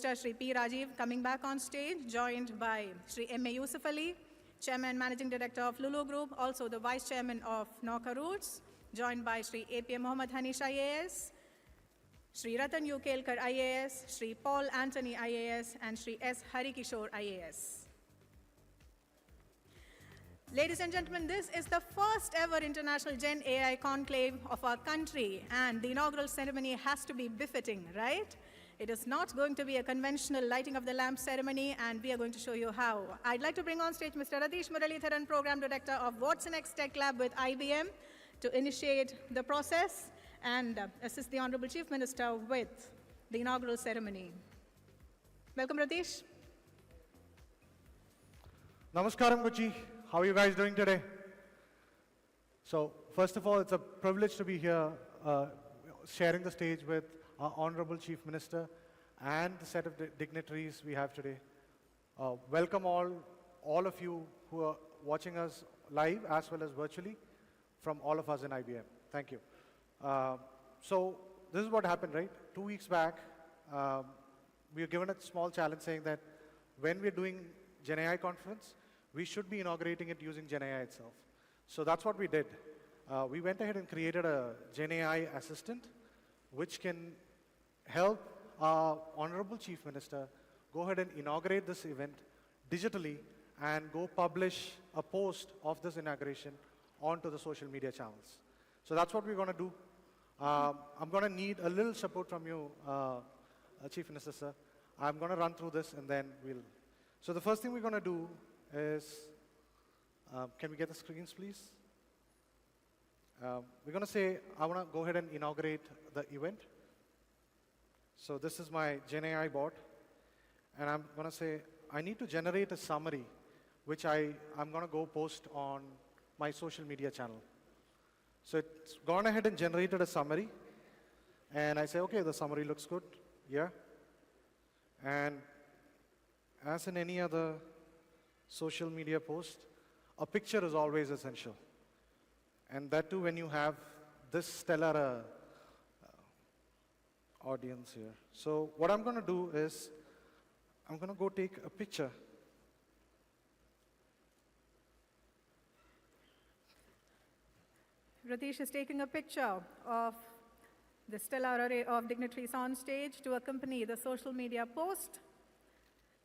Minister Shri P. Rajiv coming back on stage, joined by Shri M. A. Yusuf Ali, Chairman and Managing Director of Lulu Group, also the Vice Chairman of Nauka Roots, joined by Shri A. P. M. Mohammad Hanish IAS, Shri Ratan U. Kelkar IAS, Shri Paul Anthony IAS, and Shri S. Harikishore IAS. Ladies and gentlemen, this is the first ever International Gen AI conclave of our country, and the inaugural ceremony has to be befitting, right? It is not going to be a conventional lighting of the lamp ceremony, and we are going to show you how. I'd like to bring on stage Mr. Radish Muralitharan, Program Director of Watson X Tech Lab with IBM, to initiate the process and assist the Honorable Chief Minister with the inaugural ceremony. Welcome, Radish. Namaskaram, Gucci. How are you guys doing today? So, first of all, it's a privilege to be here sharing the stage with our Honorable Chief Minister and the set of dignitaries we have today. Welcome all of you who are watching us live as well as virtually from all of us in IBM. Thank you. So, this is what happened, right? 2 weeks back, we were given a small challenge saying that when we're doing Gen AI conference, we should be inaugurating it using Gen AI itself. So that's what we did. We went ahead and created a Gen AI assistant, which can help our Honorable Chief Minister go ahead and inaugurate this event digitally and go publish a post of this inauguration onto the social media channels. So that's what we're going to do. I'm going to need a little support from you, Chief Minister, sir. I'm going to run through this and then we'll. So the first thing we're going to do is, can we get the screens, please? We're going to say, I want to go ahead and inaugurate the event. So this is my Gen AI bot. And I'm going to say, I need to generate a summary, which I'm going to go post on my social media channel. So it's gone ahead and generated a summary. And I say, OK, the summary looks good. Yeah. And as in any other social media post, a picture is always essential. And that too when you have this stellar audience here. So what I'm going to do is, I'm going to go take a picture. Radish is taking a picture of the stellar array of dignitaries on stage to accompany the social media post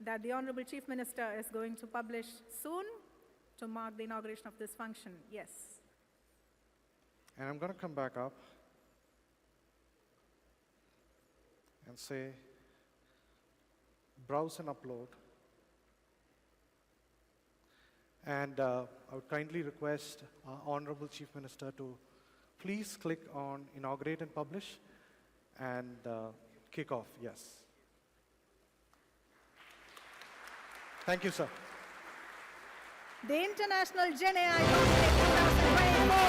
that the Honorable Chief Minister is going to publish soon to mark the inauguration of this function. Yes. And I'm going to come back up and say, browse and upload. And I would kindly request our Honorable Chief Minister to please click on inaugurate and publish and kick off. Yes. Thank you, sir. The International Gen AI Conclave 2024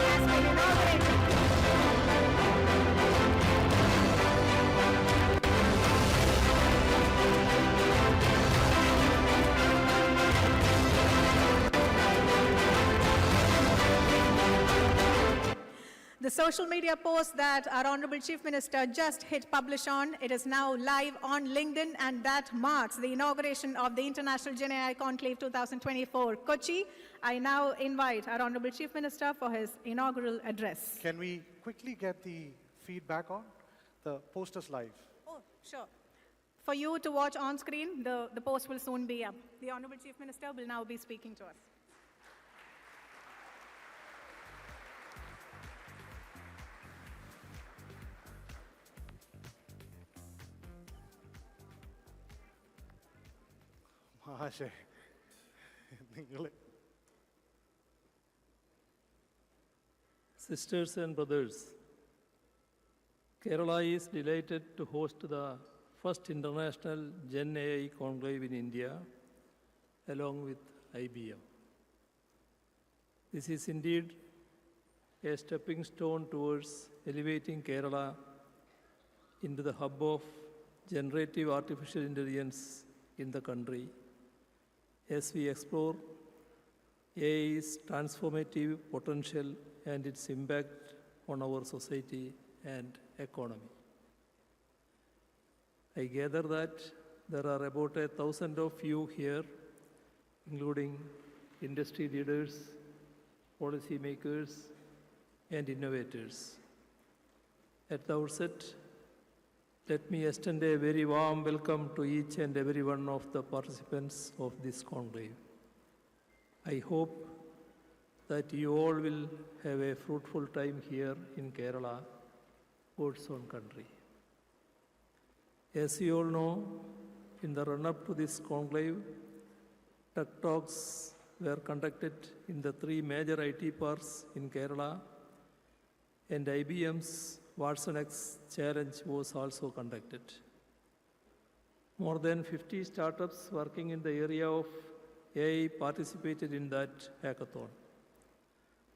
has been inaugurated. The social media post that our Honorable Chief Minister just hit publish on, it is now live on LinkedIn, and that marks the inauguration of the International Gen AI Conclave 2024. Kochi, I now invite our Honorable Chief Minister for his inaugural address. Can we quickly get the feedback on? The post is live. Oh, sure. For you to watch on screen, the post will soon be up. The Honorable Chief Minister will now be speaking to us. Mahashay. Sisters and brothers, Kerala is delighted to host the first International Gen AI Conclave in India, along with IBM. This is indeed a stepping stone towards elevating Kerala into the hub of generative artificial intelligence in the country, as we explore AI's transformative potential and its impact on our society and economy. I gather that there are about 1,000 of you here, including industry leaders, policymakers, and innovators. At the outset, let me extend a very warm welcome to each and every one of the participants of this conclave. I hope that you all will have a fruitful time here in Kerala, God's own country. As you all know, in the run-up to this conclave, Tech Talks were conducted in the 3 major IT parks in Kerala, and IBM's Watson X Challenge was also conducted. More than 50 startups working in the area of AI participated in that hackathon.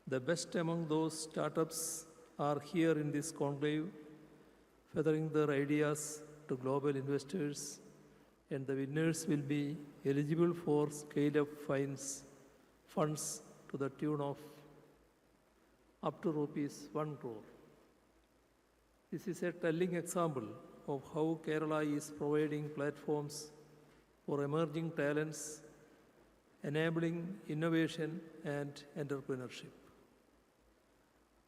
The best among those startups are here in this conclave, feathering their ideas to global investors, and the winners will be eligible for scale-up funds to the tune of up to rupees 1 crore. This is a telling example of how Kerala is providing platforms for emerging talents, enabling innovation and entrepreneurship.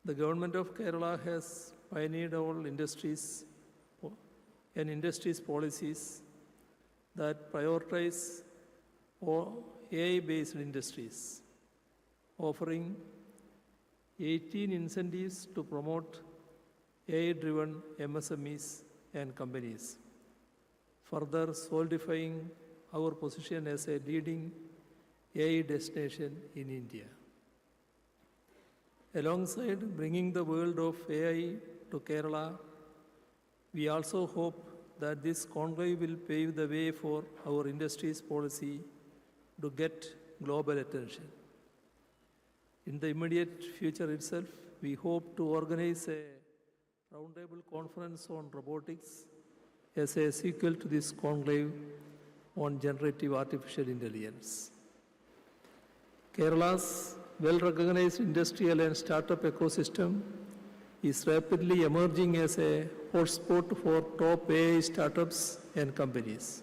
The government of Kerala has pioneered all industries and industries policies that prioritize AI-based industries, offering 18 incentives to promote AI-driven MSMEs and companies, further solidifying our position as a leading AI destination in India. Alongside bringing the world of AI to Kerala, we also hope that this conclave will pave the way for our industries policy to get global attention. In the immediate future itself, we hope to organize a roundtable conference on robotics as a sequel to this conclave on generative artificial intelligence. Kerala's well-recognized industrial and startup ecosystem is rapidly emerging as a hotspot for top AI startups and companies.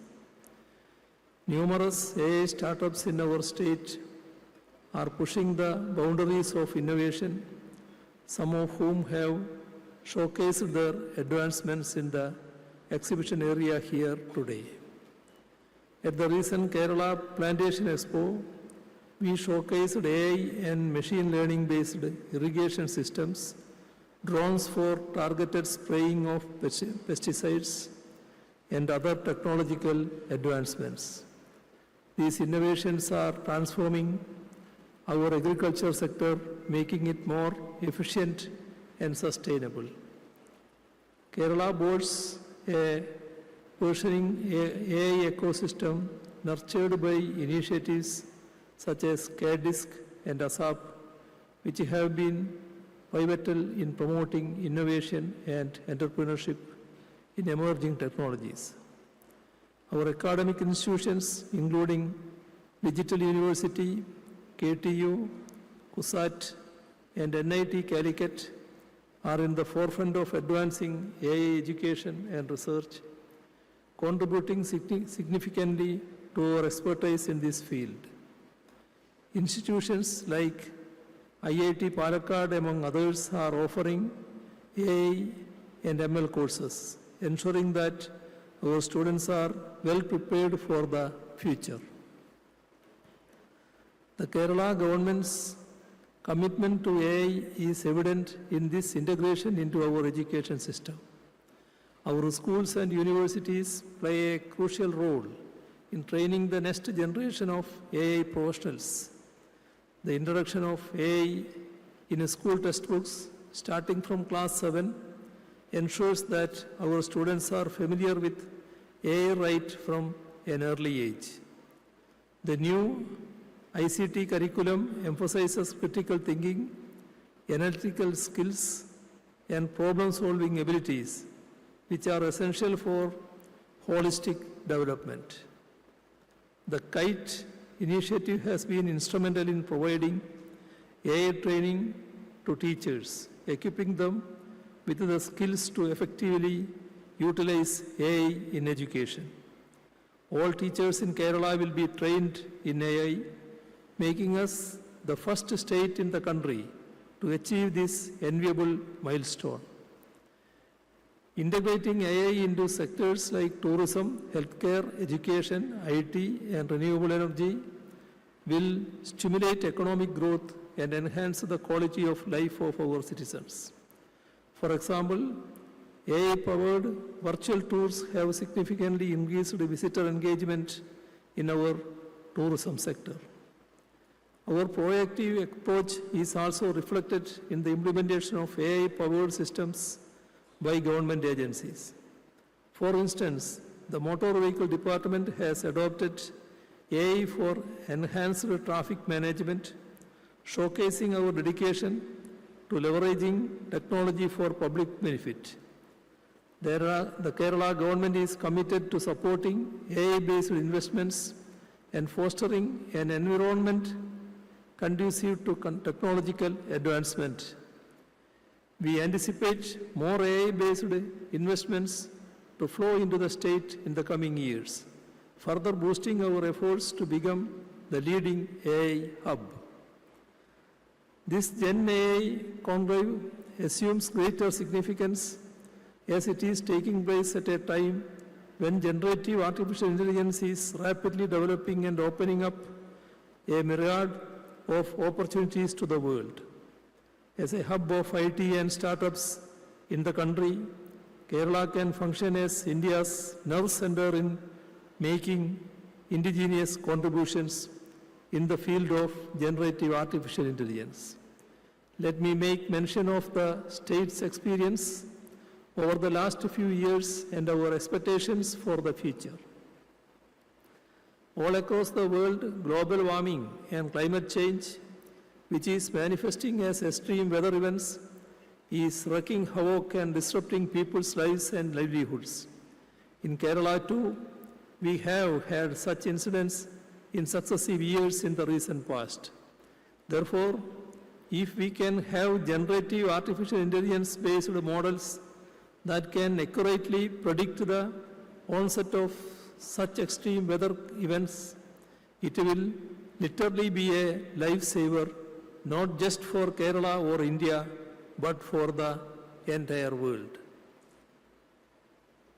Numerous AI startups in our state are pushing the boundaries of innovation, some of whom have showcased their advancements in the exhibition area here today. At the recent Kerala Plantation Expo, we showcased AI and machine learning-based irrigation systems, drones for targeted spraying of pesticides, and other technological advancements. These innovations are transforming our agriculture sector, making it more efficient and sustainable. Kerala boasts a burgeoning AI ecosystem nurtured by initiatives such as KDISC and ASAP, which have been pivotal in promoting innovation and entrepreneurship in emerging technologies. Our academic institutions, including Digital University, KTU, KUSAT, and NIT Calicut, are in the forefront of advancing AI education and research, contributing significantly to our expertise in this field. Institutions like IIT Palakkad, among others, are offering AI and ML courses, ensuring that our students are well prepared for the future. The Kerala government's commitment to AI is evident in this integration into our education system. Our schools and universities play a crucial role in training the next generation of AI professionals. The introduction of AI in school textbooks, starting from class 7, ensures that our students are familiar with AI right from an early age. The new ICT curriculum emphasizes critical thinking, analytical skills, and problem-solving abilities, which are essential for holistic development. The KITE initiative has been instrumental in providing AI training to teachers, equipping them with the skills to effectively utilize AI in education. All teachers in Kerala will be trained in AI, making us the first state in the country to achieve this enviable milestone. Integrating AI into sectors like tourism, healthcare, education, IT, and renewable energy will stimulate economic growth and enhance the quality of life of our citizens. For example, AI-powered virtual tours have significantly increased visitor engagement in our tourism sector. Our proactive approach is also reflected in the implementation of AI-powered systems by government agencies. For instance, the Motor Vehicle Department has adopted AI for enhanced traffic management, showcasing our dedication to leveraging technology for public benefit. The Kerala government is committed to supporting AI-based investments and fostering an environment conducive to technological advancement. We anticipate more AI-based investments to flow into the state in the coming years, further boosting our efforts to become the leading AI hub. This Gen AI conclave assumes greater significance as it is taking place at a time when generative artificial intelligence is rapidly developing and opening up a myriad of opportunities to the world. As a hub of IT and startups in the country, Kerala can function as India's nerve center in making indigenous contributions in the field of generative artificial intelligence. Let me make mention of the state's experience over the last few years and our expectations for the future. All across the world, global warming and climate change, which is manifesting as extreme weather events, is wreaking havoc and disrupting people's lives and livelihoods. In Kerala too, we have had such incidents in successive years in the recent past. Therefore, if we can have generative artificial intelligence-based models that can accurately predict the onset of such extreme weather events, it will literally be a lifesaver, not just for Kerala or India, but for the entire world.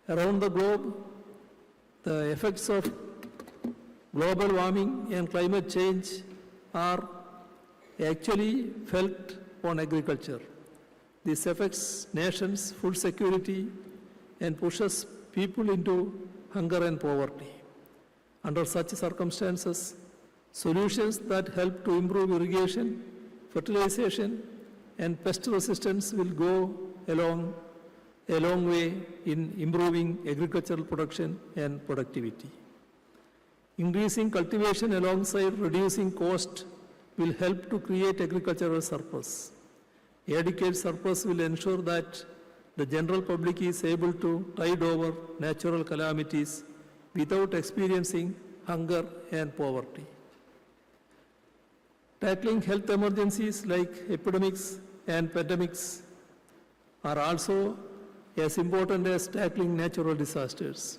Around the globe, the effects of global warming and climate change are actually felt on agriculture. This affects nations' food security and pushes people into hunger and poverty. Under such circumstances, solutions that help to improve irrigation, fertilization, and pest resistance will go a long way in improving agricultural production and productivity. Increasing cultivation alongside reducing cost will help to create agricultural surplus. Adequate surplus will ensure that the general public is able to tide over natural calamities without experiencing hunger and poverty. Tackling health emergencies like epidemics and pandemics are also as important as tackling natural disasters.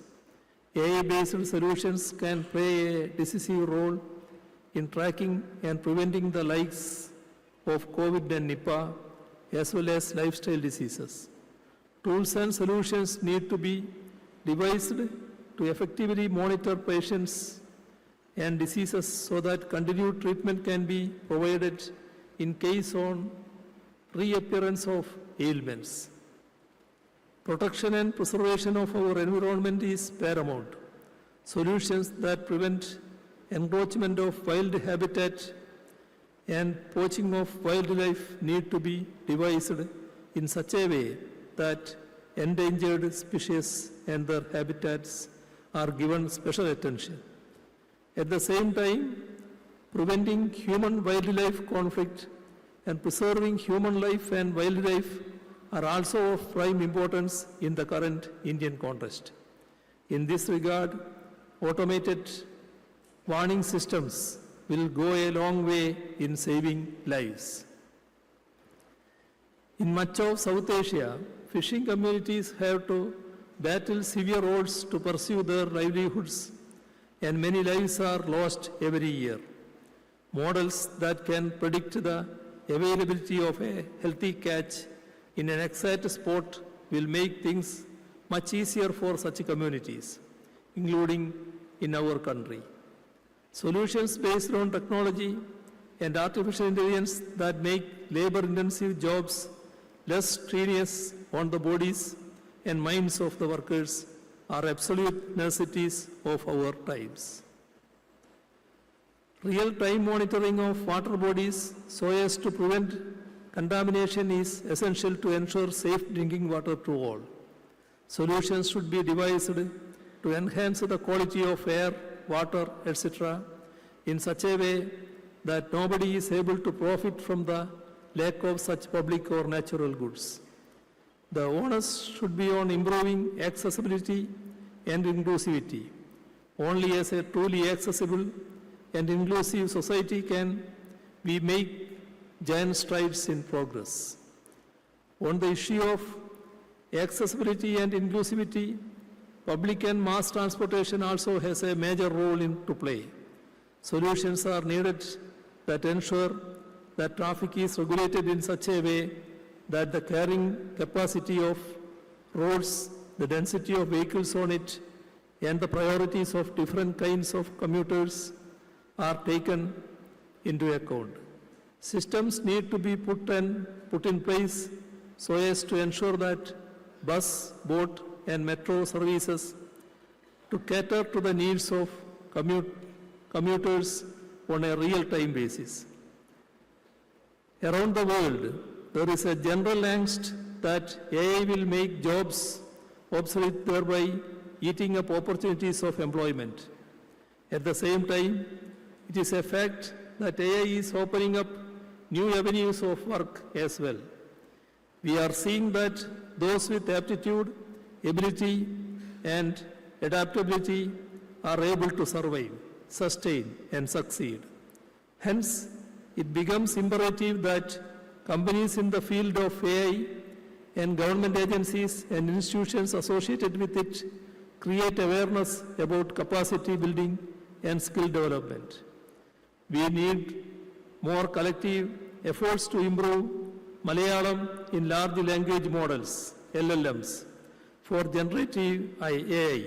AI-based solutions can play a decisive role in tracking and preventing the likes of COVID and Nipah, as well as lifestyle diseases. Tools and solutions need to be devised to effectively monitor patients and diseases so that continued treatment can be provided in case of reappearance of ailments. Protection and preservation of our environment is paramount. Solutions that prevent encroachment of wild habitat and poaching of wildlife need to be devised in such a way that endangered species and their habitats are given special attention. At the same time, preventing human-wildlife conflict and preserving human life and wildlife are also of prime importance in the current Indian context. In this regard, automated warning systems will go a long way in saving lives. In much of South Asia, fishing communities have to battle severe odds to pursue their livelihoods, and many lives are lost every year. Models that can predict the availability of a healthy catch in an exact spot will make things much easier for such communities, including in our country. Solutions based on technology and artificial intelligence that make labor-intensive jobs less strenuous on the bodies and minds of the workers are absolute necessities of our times. Real-time monitoring of water bodies so as to prevent contamination is essential to ensure safe drinking water to all. Solutions should be devised to enhance the quality of air, water, etc. in such a way that nobody is able to profit from the lack of such public or natural goods. The onus should be on improving accessibility and inclusivity. Only as a truly accessible and inclusive society can we make giant strides in progress. On the issue of accessibility and inclusivity, public and mass transportation also has a major role to play. Solutions are needed that ensure that traffic is regulated in such a way that the carrying capacity of roads, the density of vehicles on it, and the priorities of different kinds of commuters are taken into account. Systems need to be put in place so as to ensure that bus, boat, and metro services to cater to the needs of commuters on a real-time basis. Around the world, there is a general angst that AI will make jobs obsolete, thereby eating up opportunities of employment. At the same time, it is a fact that AI is opening up new avenues of work as well. We are seeing that those with aptitude, ability, and adaptability are able to survive, sustain, and succeed. Hence, it becomes imperative that companies in the field of AI and government agencies and institutions associated with it create awareness about capacity building and skill development. We need more collective efforts to improve Malayalam in large language models, LLMs, for generative AI.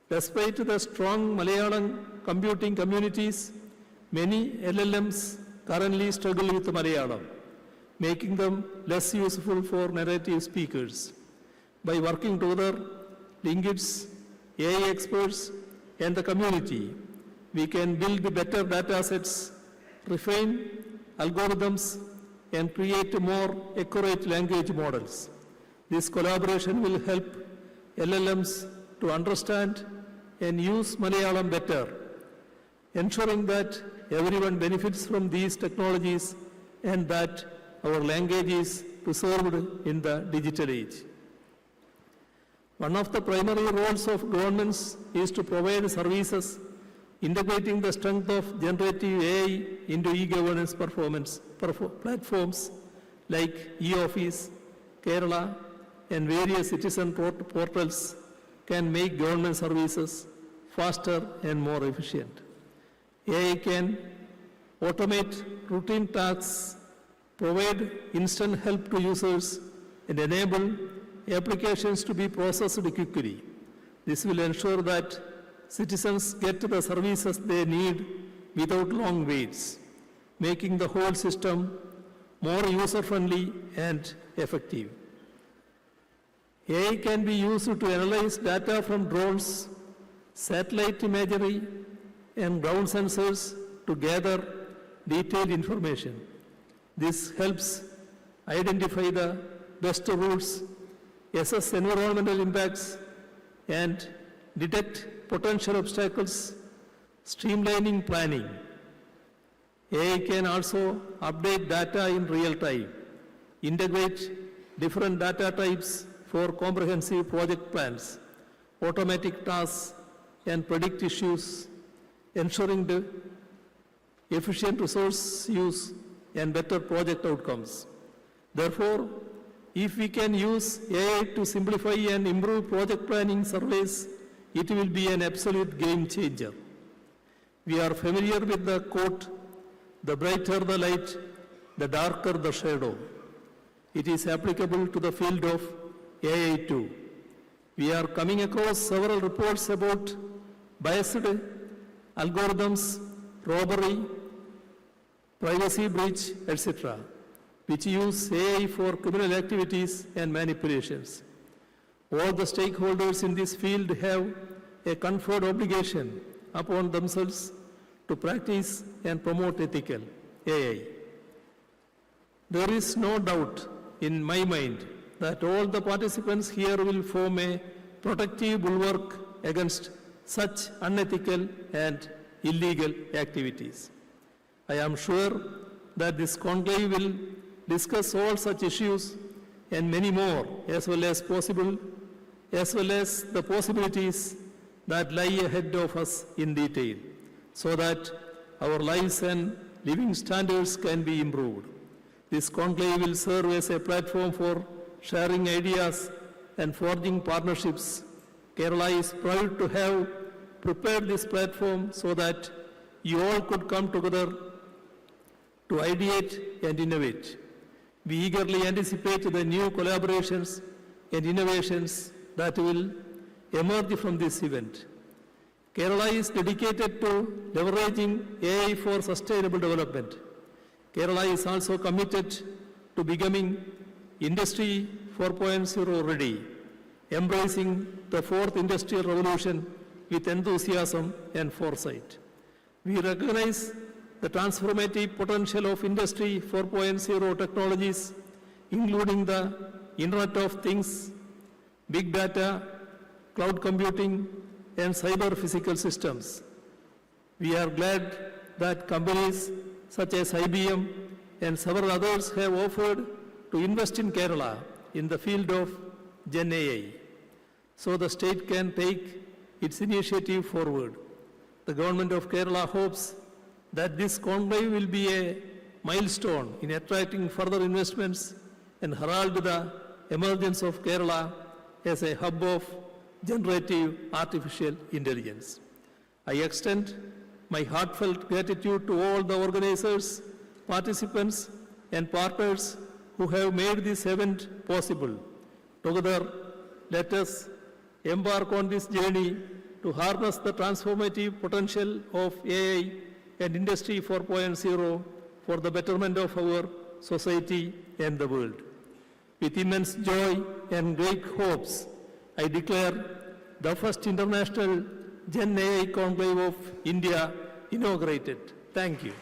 Despite the strong Malayalam computing communities, many LLMs currently struggle with Malayalam, making them less useful for native speakers. By working together, linguists, AI experts, and the community, we can build better data sets, refine algorithms, and create more accurate language models. This collaboration will help LLMs to understand and use Malayalam better, ensuring that everyone benefits from these technologies and that our language is preserved in the digital age. One of the primary roles of governments is to provide services integrating the strength of generative AI into e-governance platforms like e-office, Kerala, and various citizen portals can make government services faster and more efficient. AI can automate routine tasks, provide instant help to users, and enable applications to be processed quickly. This will ensure that citizens get the services they need without long waits, making the whole system more user-friendly and effective. AI can be used to analyze data from drones, satellite imagery, and ground sensors to gather detailed information. This helps identify the best routes, assess environmental impacts, and detect potential obstacles, streamlining planning. AI can also update data in real time, integrate different data types for comprehensive project plans, automatic tasks, and predict issues, ensuring the efficient resource use and better project outcomes. Therefore, If we can use AI to simplify and improve project planning surveys, it will be an absolute game changer. We are familiar with the quote, "The brighter the light, the darker the shadow." It is applicable to the field of AI too. We are coming across several reports about biased algorithms, robbery, privacy breach, etc., which use AI for criminal activities and manipulations. All the stakeholders in this field have a conferred obligation upon themselves to practice and promote ethical AI. There is no doubt in my mind that all the participants here will form a protective bulwark against such unethical and illegal activities. I am sure that this conclave will discuss all such issues and many more, as well as the possibilities that lie ahead of us in detail, so that our lives and living standards can be improved. This conclave will serve as a platform for sharing ideas and forging partnerships. Kerala is proud to have prepared this platform so that you all could come together to ideate and innovate. We eagerly anticipate the new collaborations and innovations that will emerge from this event. Kerala is dedicated to leveraging AI for sustainable development. Kerala is also committed to becoming Industry 4.0 ready, embracing the fourth industrial revolution with enthusiasm and foresight. We recognize the transformative potential of Industry 4.0 technologies, including the Internet of Things, big data, cloud computing, and cyber physical systems. We are glad that companies such as IBM and several others have offered to invest in Kerala in the field of Gen AI, so the state can take its initiative forward. The government of Kerala hopes that this conclave will be a milestone in attracting further investments and herald the emergence of Kerala as a hub of generative artificial intelligence. I extend my heartfelt gratitude to all the organizers, participants, and partners who have made this event possible. Together, let us embark on this journey to harness the transformative potential of AI and Industry 4.0 for the betterment of our society and the world. With immense joy and great hopes, I declare the first International Gen AI Conclave of India inaugurated. Thank you.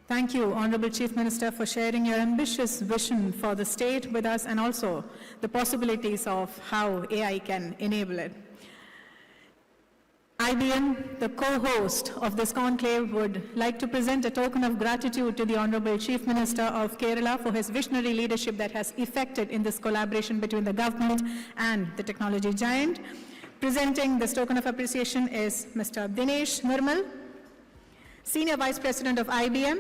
Thank you, Honorable Chief Minister, for sharing your ambitious vision for the state with us and also the possibilities of how AI can enable it. IBM, the co-host of this conclave, would like to present a token of gratitude to the Honorable Chief Minister of Kerala for his visionary leadership that has effected in this collaboration between the government and the technology giant. Presenting this token of appreciation is Mr. Dinesh Nirmal, Senior Vice President of IBM,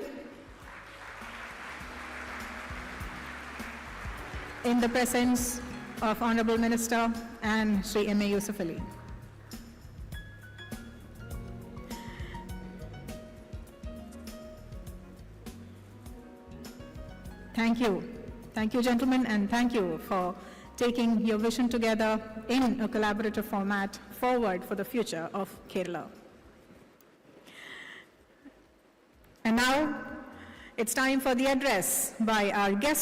in the presence of Honorable Minister and Sri M.A. Yusuf Ali. Thank you. Thank you, gentlemen, and thank you for taking your vision together in a collaborative format forward for the future of Kerala. And now, it's time for the address by our guest